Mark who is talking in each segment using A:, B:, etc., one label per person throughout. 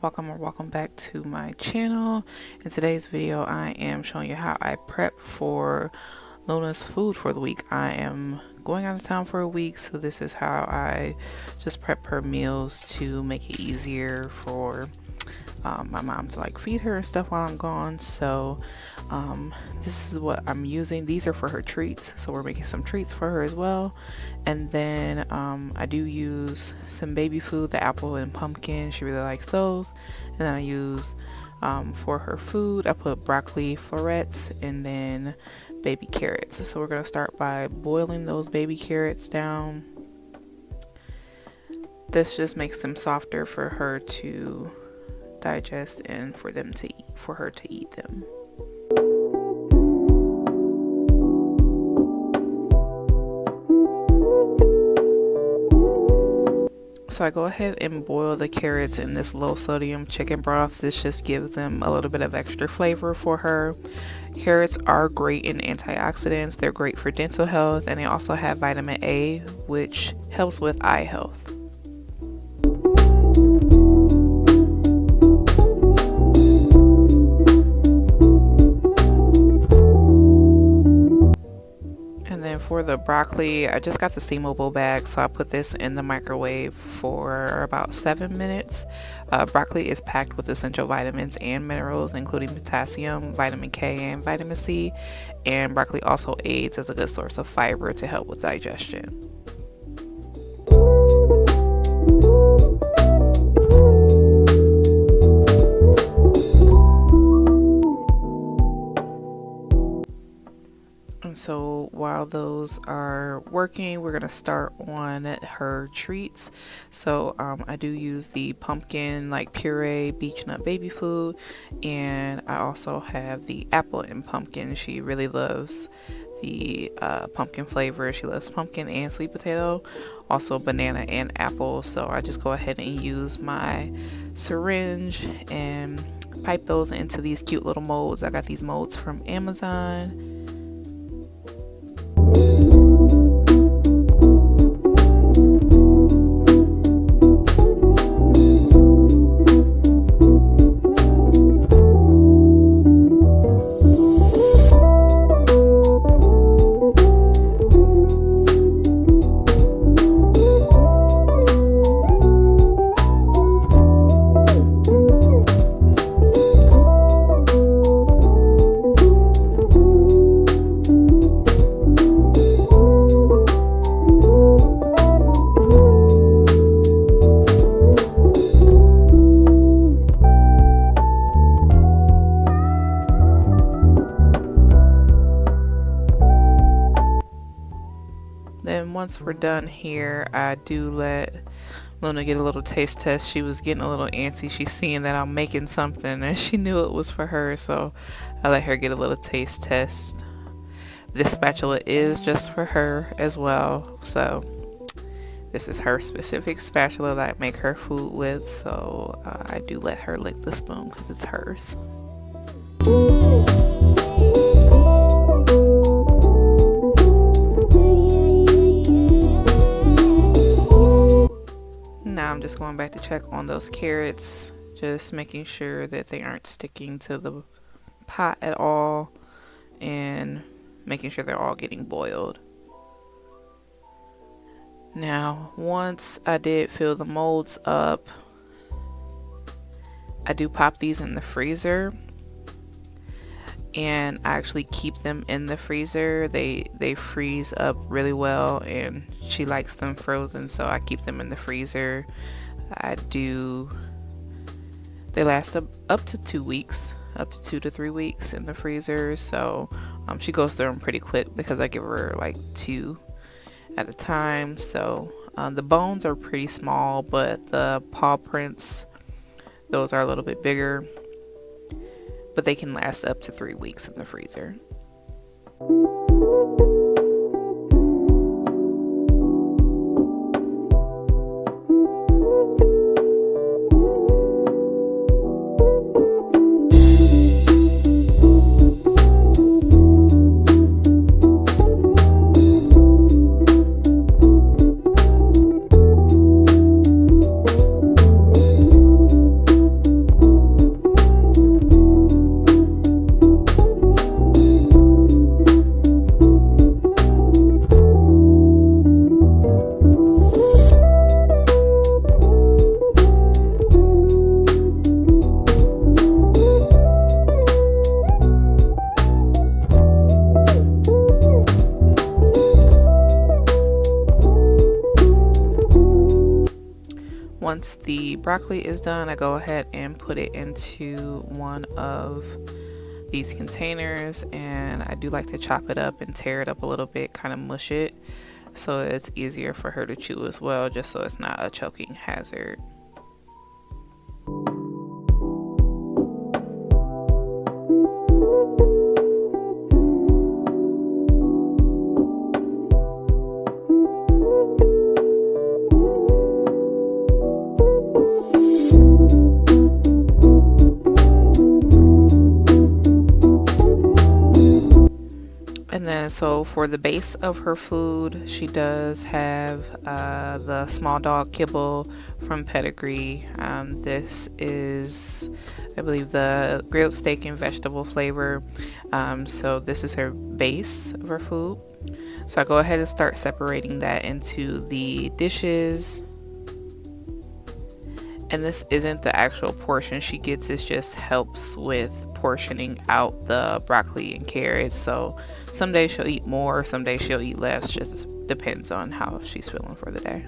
A: welcome or welcome back to my channel. In today's video I am showing you how I prep for Luna's food for the week. I am going out of town for a week, so this is how I just prep her meals to make it easier for my mom to like feed her and stuff while I'm gone. So this is what I'm using. These are for her treats, so we're making some treats for her as well. And then I do use some baby food, the apple and pumpkin, she really likes those. And then I use for her food, I put broccoli florets and then baby carrots. So we're going to start by boiling those baby carrots down. This just makes them softer for her to digest and for her to eat them. So I go ahead and boil the carrots in this low sodium chicken broth. This just gives them a little bit of extra flavor for her. Carrots are great in antioxidants. They're great for dental health, and they also have vitamin A, which helps with eye health. For the broccoli, I just got the steamable bag, so I put this in the microwave for about 7 minutes. Broccoli is packed with essential vitamins and minerals, including potassium, vitamin K, and vitamin C. And broccoli also aids as a good source of fiber to help with digestion. So while those are working, we're gonna start on her treats. So I do use the pumpkin like puree beech nut baby food, and I also have the apple and pumpkin. She really loves the pumpkin flavor. She loves pumpkin and sweet potato, also banana and apple. So I just go ahead and use my syringe and pipe those into these cute little molds. I got these molds from Amazon. Then once we're done here, I do let Luna get a little taste test. She was getting a little antsy. She's seeing that I'm making something and she knew it was for her, so I let her get a little taste test. This spatula is just for her as well, so this is her specific spatula that I make her food with, so I do let her lick the spoon because it's hers. Now I'm just going back to check on those carrots, just making sure that they aren't sticking to the pot at all and making sure they're all getting boiled. Now once I did fill the molds up, I do pop these in the freezer, and I actually keep them in the freezer. They freeze up really well, and she likes them frozen, so I keep them in the freezer. They last up to 2 weeks, up to 2 to 3 weeks in the freezer, so she goes through them pretty quick because I give her like 2 at a time. So the bones are pretty small, but the paw prints, those are a little bit bigger, but they can last up to 3 weeks in the freezer. once the broccoli is done, I go ahead and put it into one of these containers, and I do like to chop it up and tear it up a little bit, kind of mush it, so it's easier for her to chew as well, just so it's not a choking hazard. And then so for the base of her food, she does have the small dog kibble from Pedigree. This is, I believe, the grilled steak and vegetable flavor. So this is her base of her food. So I go ahead and start separating that into the dishes. And this isn't the actual portion she gets, it just helps with portioning out the broccoli and carrots. So some days she'll eat more, some days she'll eat less, just depends on how she's feeling for the day.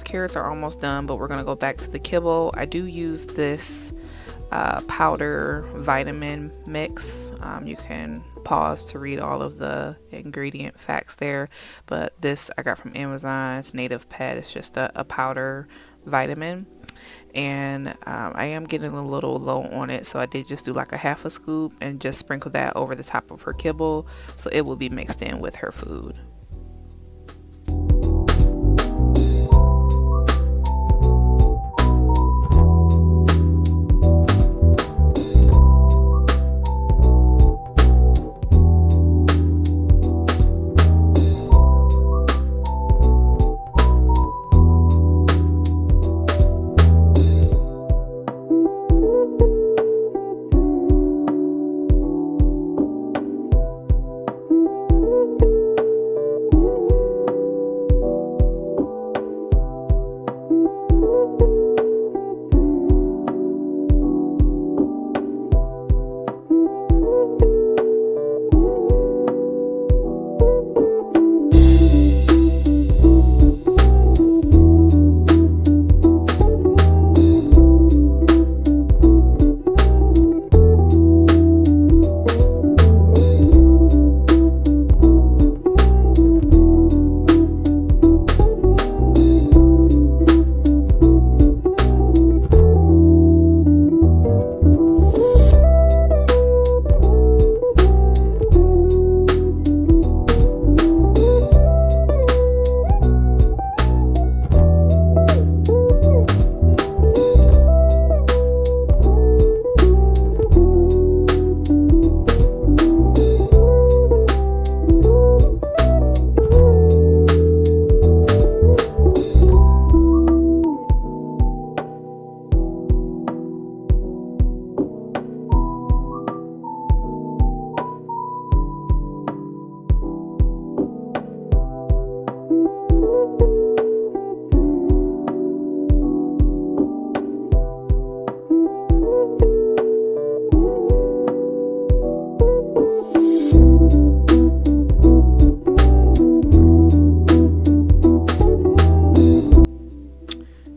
A: Carrots are almost done, but we're going to go back to the kibble. I do use this powder vitamin mix. You can pause to read all of the ingredient facts there, but this I got from Amazon. It's Native Pet. It's just a powder vitamin, and I am getting a little low on it, so I did just do like a half a scoop and just sprinkle that over the top of her kibble, so it will be mixed in with her food.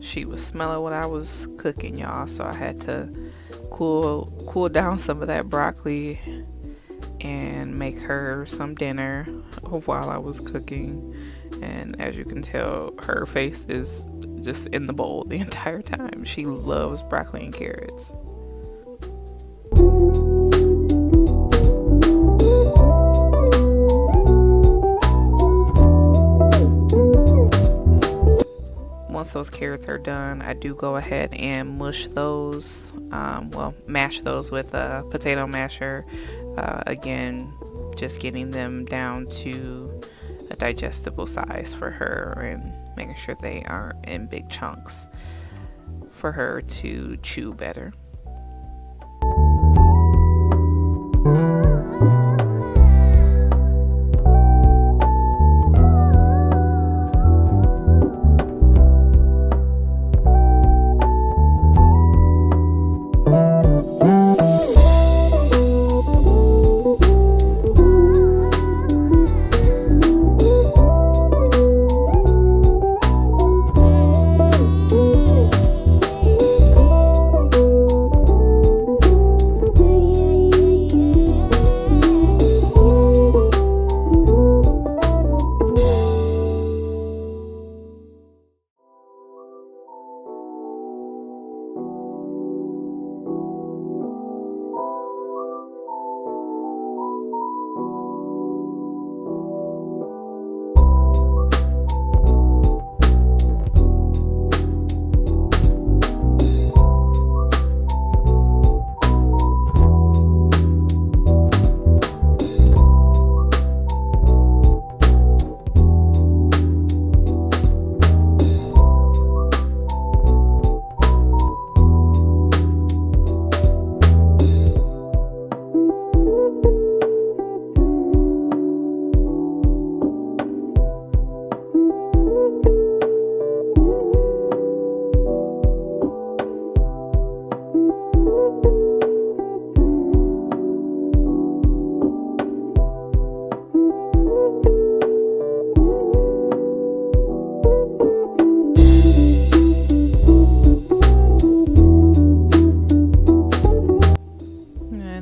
A: She was smelling what I was cooking, y'all, so I had to cool down some of that broccoli and make her some dinner while I was cooking. And as you can tell, her face is just in the bowl the entire time. She loves broccoli and carrots. Once once those carrots are done, I do go ahead and mush those, mash those with a potato masher. Again, just getting them down to a digestible size for her and making sure they aren't in big chunks for her to chew better.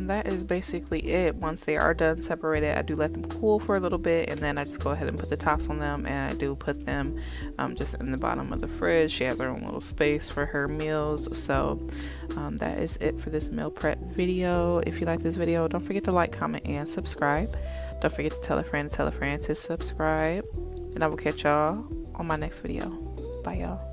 A: That is basically it. Once they are done separated, I do let them cool for a little bit, and then I just go ahead and put the tops on them, and I do put them just in the bottom of the fridge. She has her own little space for her meals. So that is it for this meal prep video. If you like this video, don't forget to like, comment, and subscribe. Don't forget to tell a friend to subscribe, and I will catch y'all on my next video. Bye, y'all.